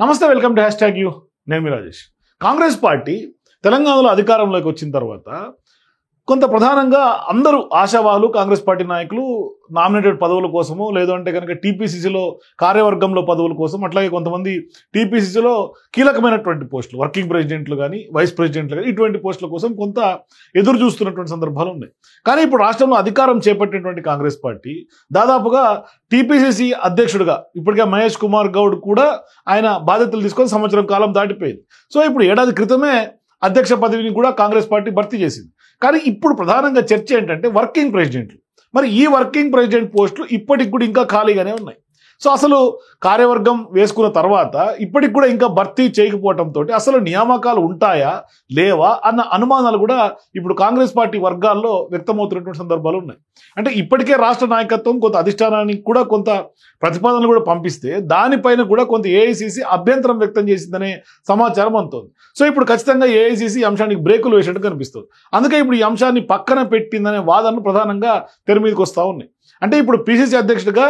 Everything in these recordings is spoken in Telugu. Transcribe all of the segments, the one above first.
నమస్తే, వెల్కమ్ టు #యూ. నేను మీ రాజేష్. కాంగ్రెస్ పార్టీ తెలంగాణలో అధికారంలోకి వచ్చిన తర్వాత కొంత ప్రధానంగా అందరూ ఆశావాహులు కాంగ్రెస్ పార్టీ నాయకులు నామినేటెడ్ పదవుల కోసము, లేదంటే కనుక టీపీసీసీలో కార్యవర్గంలో పదవుల కోసం, అట్లాగే కొంతమంది టీపీసీసీలో కీలకమైనటువంటి పోస్టులు, వర్కింగ్ ప్రెసిడెంట్లు కానీ వైస్ ప్రెసిడెంట్లు కానీ ఇటువంటి పోస్టుల కోసం కొంత ఎదురు చూస్తున్నటువంటి సందర్భాలు ఉన్నాయి. కానీ ఇప్పుడు రాష్ట్రంలో అధికారం చేపట్టినటువంటి కాంగ్రెస్ పార్టీ దాదాపుగా టీపీసీసీ అధ్యక్షుడిగా ఇప్పటికే మహేష్ కుమార్ గౌడ్ కూడా ఆయన బాధ్యతలు తీసుకొని సంవత్సరం కాలం దాటిపోయింది. సో ఇప్పుడు ఏడాది క్రితమే అధ్యక్ష పదవిని కూడా కాంగ్రెస్ పార్టీ భర్తీ చేసింది. కానీ ఇప్పుడు ప్రధానంగా చర్చ ఏంటంటే వర్కింగ్ ప్రెసిడెంట్లు. మరి ఈ వర్కింగ్ ప్రెసిడెంట్ పోస్టులు ఇప్పటికి కూడా ఇంకా ఖాళీగానే ఉన్నాయి. సో అసలు కార్యవర్గం వేసుకున్న తర్వాత ఇప్పటికి కూడా ఇంకా భర్తీ చేయకపోవడంతో అసలు నియామకాలు ఉంటాయా లేవా అన్న అనుమానాలు కూడా ఇప్పుడు కాంగ్రెస్ పార్టీ వర్గాల్లో వ్యక్తమవుతున్నటువంటి సందర్భాలు ఉన్నాయి. అంటే ఇప్పటికే రాష్ట్ర నాయకత్వం కొంత అధిష్టానానికి కూడా కొంత ప్రతిపాదనలు కూడా పంపిస్తే దానిపైన కూడా కొంత ఏఐసీసీ అభ్యంతరం వ్యక్తం చేసిందనే సమాచారం అందుతోంది. సో ఇప్పుడు ఖచ్చితంగా ఏఐసీసీ అంశానికి బ్రేకులు వేసినట్టు కనిపిస్తుంది. అందుకే ఇప్పుడు ఈ అంశాన్ని పక్కన పెట్టిందనే వాదనలు ప్రధానంగా తెర మీదకి వస్తూ ఉన్నాయి. అంటే ఇప్పుడు పిసిసి అధ్యక్షుడిగా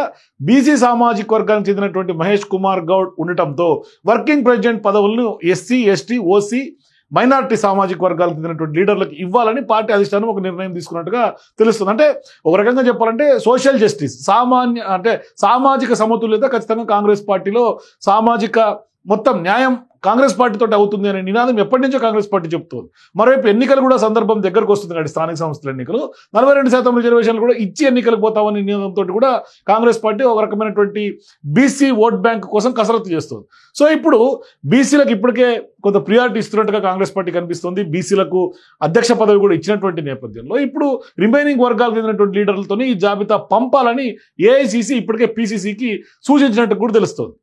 బీసీ సామాజిక వర్గానికి చెందినటువంటి మహేష్ కుమార్ గౌడ్ ఉండటంతో వర్కింగ్ ప్రెసిడెంట్ పదవులను ఎస్సీ, ఎస్టీ, ఓసీ, మైనారిటీ సామాజిక వర్గాలకు చెందినటువంటి లీడర్లకు ఇవ్వాలని పార్టీ అధిష్టానం ఒక నిర్ణయం తీసుకున్నట్టుగా తెలుస్తుంది. అంటే ఒక రకంగా చెప్పాలంటే సోషల్ జస్టిస్, సామాజిక సమతుల్యత ఖచ్చితంగా కాంగ్రెస్ పార్టీలో సామాజిక మొత్తం న్యాయం కాంగ్రెస్ పార్టీతో అవుతుంది అనే నినాదం ఎప్పటి నుంచో కాంగ్రెస్ పార్టీ చెప్తుంది. మరోవైపు ఎన్నికలు కూడా సందర్భం దగ్గరకు వస్తుంది కాబట్టి స్థానిక సంస్థల ఎన్నికలు 42% రిజర్వేషన్లు కూడా ఇచ్చి ఎన్నికలకు పోతామని నినాదంతో కూడా కాంగ్రెస్ పార్టీ ఒక రకమైనటువంటి బీసీ ఓట్ బ్యాంక్ కోసం కసరత్తు చేస్తుంది. సో ఇప్పుడు బీసీలకు ఇప్పటికే కొంత ప్రియారిటీ ఇస్తున్నట్టుగా కాంగ్రెస్ పార్టీ కనిపిస్తుంది. బీసీలకు అధ్యక్ష పదవి కూడా ఇచ్చినటువంటి నేపథ్యంలో ఇప్పుడు రిమైనింగ్ వర్గాలకు చెందినటువంటి లీడర్లతోనే ఈ జాబితా పంపాలని ఏఐసీసీ ఇప్పటికే పీసీసీకి సూచించినట్టు కూడా తెలుస్తుంది.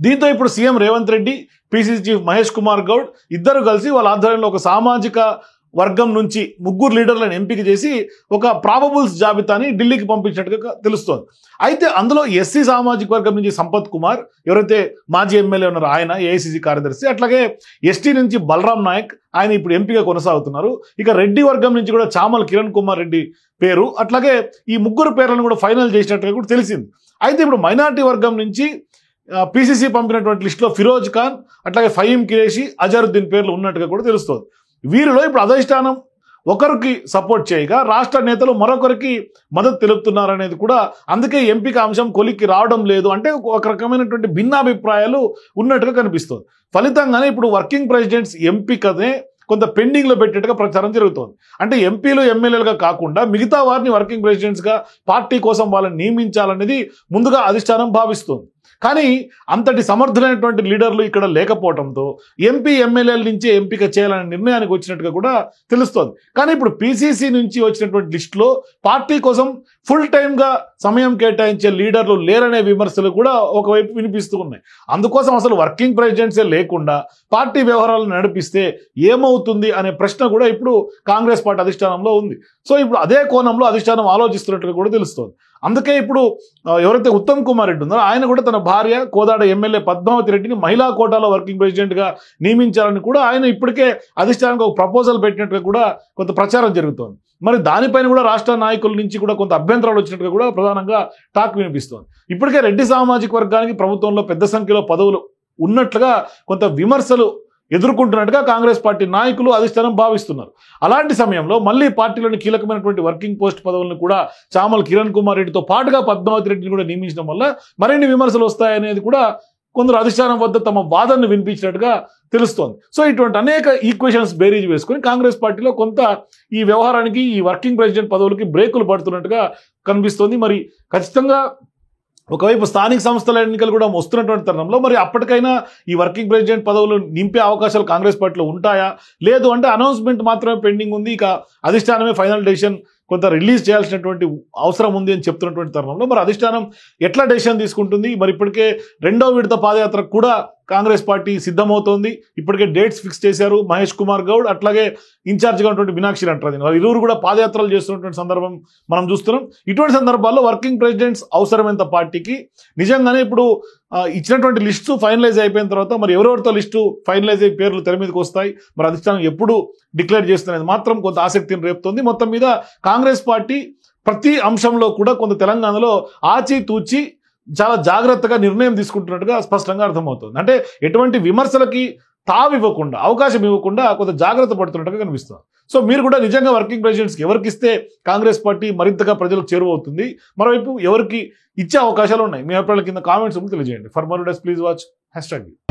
దీంతో ఇప్పుడు CM Revanth Reddy, PCC chief Mahesh Kumar Goud ఇద్దరు కలిసి వాళ్ళ ఆధ్వర్యంలో ఒక సామాజిక వర్గం నుంచి 3 లీడర్లను ఎంపిక చేసి ఒక ప్రాబబుల్స్ జాబితాని ఢిల్లీకి పంపించినట్టుగా తెలుస్తోంది. అయితే అందులో ఎస్సీ సామాజిక వర్గం నుంచి సంపత్ కుమార్, ఎవరైతే మాజీ ఎమ్మెల్యే ఉన్నారో ఆయన ఏఐసీసీ కార్యదర్శి, అట్లాగే ఎస్టీ నుంచి బలరాం నాయక్, ఆయన ఇప్పుడు ఎంపీగా కొనసాగుతున్నారు. ఇక రెడ్డి వర్గం నుంచి కూడా చామల్ కిరణ్ కుమార్ రెడ్డి పేరు, అట్లాగే ఈ 3 పేర్లను కూడా ఫైనల్ చేసినట్టుగా కూడా తెలిసింది. అయితే ఇప్పుడు మైనార్టీ వర్గం నుంచి పీసీసీ పంపినటువంటి లిస్టులో ఫిరోజ్ ఖాన్, అట్లాగే ఫహీం ఖురేషీ, అజరుద్దీన్ పేర్లు ఉన్నట్టుగా కూడా తెలుస్తోంది. వీరిలో ఇప్పుడు అధిష్టానం ఒకరికి సపోర్ట్ చేయగా రాష్ట్ర నేతలు మరొకరికి మద్దతు తెలుపుతున్నారనేది కూడా, అందుకే ఎంపిక అంశం కొలిక్కి రావడం లేదు అంటే ఒక రకమైనటువంటి భిన్నాభిప్రాయాలు ఉన్నట్టుగా కనిపిస్తుంది. ఫలితంగానే ఇప్పుడు వర్కింగ్ ప్రెసిడెంట్స్ ఎంపికనే కొంత పెండింగ్లో పెట్టేట్టుగా ప్రచారం జరుగుతోంది. అంటే ఎంపీలు, ఎమ్మెల్యేలుగా కాకుండా మిగతా వారిని వర్కింగ్ ప్రెసిడెంట్స్గా పార్టీ కోసం వాళ్ళని నియమించాలనేది ముందుగా అధిష్టానం భావిస్తుంది. కానీ అంతటి సమర్థులైనటువంటి లీడర్లు ఇక్కడ లేకపోవడంతో ఎంపీ, ఎమ్మెల్యేల నుంచే ఎంపిక చేయాలనే నిర్ణయానికి వచ్చినట్టుగా కూడా తెలుస్తోంది. కానీ ఇప్పుడు పీసీసీ నుంచి వచ్చినటువంటి లిస్టులో పార్టీ కోసం ఫుల్ టైమ్గా సమయం కేటాయించే లీడర్లు లేరనే విమర్శలు కూడా ఒకవైపు వినిపిస్తూ ఉన్నాయి. అందుకోసం అసలు వర్కింగ్ ప్రెసిడెంట్సే లేకుండా పార్టీ వ్యవహారాలను నడిపిస్తే ఏమవుతుంది అనే ప్రశ్న కూడా ఇప్పుడు కాంగ్రెస్ పార్టీ అధిష్టానంలో ఉంది. సో ఇప్పుడు అదే కోణంలో అధిష్టానం ఆలోచిస్తున్నట్టుగా కూడా తెలుస్తోంది. అందుకే ఇప్పుడు ఎవరైతే ఉత్తమ్ కుమార్ రెడ్డి ఉన్నారో ఆయన కూడా తన భార్య కోదాడ ఎమ్మెల్యే పద్మావతి రెడ్డిని మహిళా కోటాలో వర్కింగ్ ప్రెసిడెంట్గా నియమించాలని కూడా ఆయన ఇప్పటికే అధిష్టానానికి ఒక ప్రపోజల్ పెట్టినట్టుగా కూడా కొంత ప్రచారం జరుగుతోంది. మరి దానిపైన కూడా రాష్ట్ర నాయకుల నుంచి కూడా కొంత అభ్యంతరాలు వచ్చినట్టుగా కూడా ప్రధానంగా టాక్ వినిపిస్తోంది. ఇప్పటికే రెడ్డి సామాజిక వర్గానికి ప్రభుత్వంలో పెద్ద సంఖ్యలో పదవులు ఉన్నట్లుగా కొంత విమర్శలు ఎదుర్కొంటున్నట్టుగా కాంగ్రెస్ పార్టీ నాయకులు, అధిష్టానం భావిస్తున్నారు. అలాంటి సమయంలో మళ్ళీ పార్టీలోని కీలకమైనటువంటి వర్కింగ్ పోస్ట్ పదవులను కూడా చామల్ కిరణ్ కుమార్ రెడ్డితో పాటుగా పద్మావతి రెడ్డిని కూడా నియమించడం వల్ల మరిన్ని విమర్శలు వస్తాయనేది కూడా కొందరు అధిష్టానం వద్ద తమ వాదనను వినిపించినట్టుగా తెలుస్తోంది. సో ఇటువంటి అనేక ఈక్వేషన్స్ బేరీజ్ వేసుకొని కాంగ్రెస్ పార్టీలో కొంత ఈ వ్యవహారానికి, ఈ వర్కింగ్ ప్రెసిడెంట్ పదవులకి బ్రేకులు పడుతున్నట్టుగా కనిపిస్తోంది. మరి ఖచ్చితంగా ఒకవైపు స్థానిక సంస్థల ఎన్నికలు కూడా వస్తున్నటువంటి తరుణంలో మరి అప్పటికైనా ఈ వర్కింగ్ ప్రెసిడెంట్ పదవులు నింపే అవకాశాలు కాంగ్రెస్ పార్టీలో ఉంటాయా, లేదు అంటే అనౌన్స్మెంట్ మాత్రమే పెండింగ్ ఉంది, ఇక అధిష్టానమే ఫైనల్ డెసిషన్ కొంత రిలీజ్ చేయాల్సినటువంటి అవసరం ఉంది అని చెప్తున్నటువంటి తరుణంలో మరి అధిష్టానం ఎట్లా డెసిషన్ తీసుకుంటుంది? మరి ఇప్పటికే 2వ విడత పాదయాత్ర కూడా కాంగ్రెస్ పార్టీ సిద్ధమవుతోంది. ఇప్పటికే డేట్స్ ఫిక్స్ చేశారు మహేష్ కుమార్ గౌడ్, అట్లాగే ఇన్ఛార్జిగా ఉన్నటువంటి మీనాక్షి నటరాజన్, వారు ఇరువురు కూడా పాదయాత్రలు చేస్తున్నటువంటి సందర్భం మనం చూస్తున్నాం. ఇటువంటి సందర్భాల్లో వర్కింగ్ ప్రెసిడెంట్స్ అవసరమైన పార్టీకి నిజంగానే ఇప్పుడు ఇచ్చినటువంటి లిస్టు ఫైనలైజ్ అయిపోయిన తర్వాత మరి ఎవరెవరితో లిస్టు ఫైనలైజ్ అయ్యే పేర్లు తెర మీదకి వస్తాయి, మరి అధిష్టానం ఎప్పుడు డిక్లేర్ చేస్తున్నది మాత్రం కొంత ఆసక్తిని రేపుతోంది. మొత్తం మీద కాంగ్రెస్ పార్టీ ప్రతి అంశంలో కూడా కొంత తెలంగాణలో ఆచితూచి చాలా జాగ్రత్తగా నిర్ణయం తీసుకుంటున్నట్టుగా స్పష్టంగా అర్థమవుతుంది. అంటే ఎటువంటి విమర్శలకి తావివ్వకుండా, అవకాశం ఇవ్వకుండా కొంత జాగ్రత్త పడుతున్నట్టుగా కనిపిస్తుంది. సో మీరు కూడా నిజంగా వర్కింగ్ ప్రెసిడెంట్స్కి ఎవరికి ఇస్తే కాంగ్రెస్ పార్టీ మరింతగా ప్రజలకు చేరువవుతుంది, మరోవైపు ఎవరికి ఇచ్చే అవకాశాలు ఉన్నాయి, మీ అభిప్రాయాల కింద కామెంట్స్ తెలియజేయండి. For more days please watch #.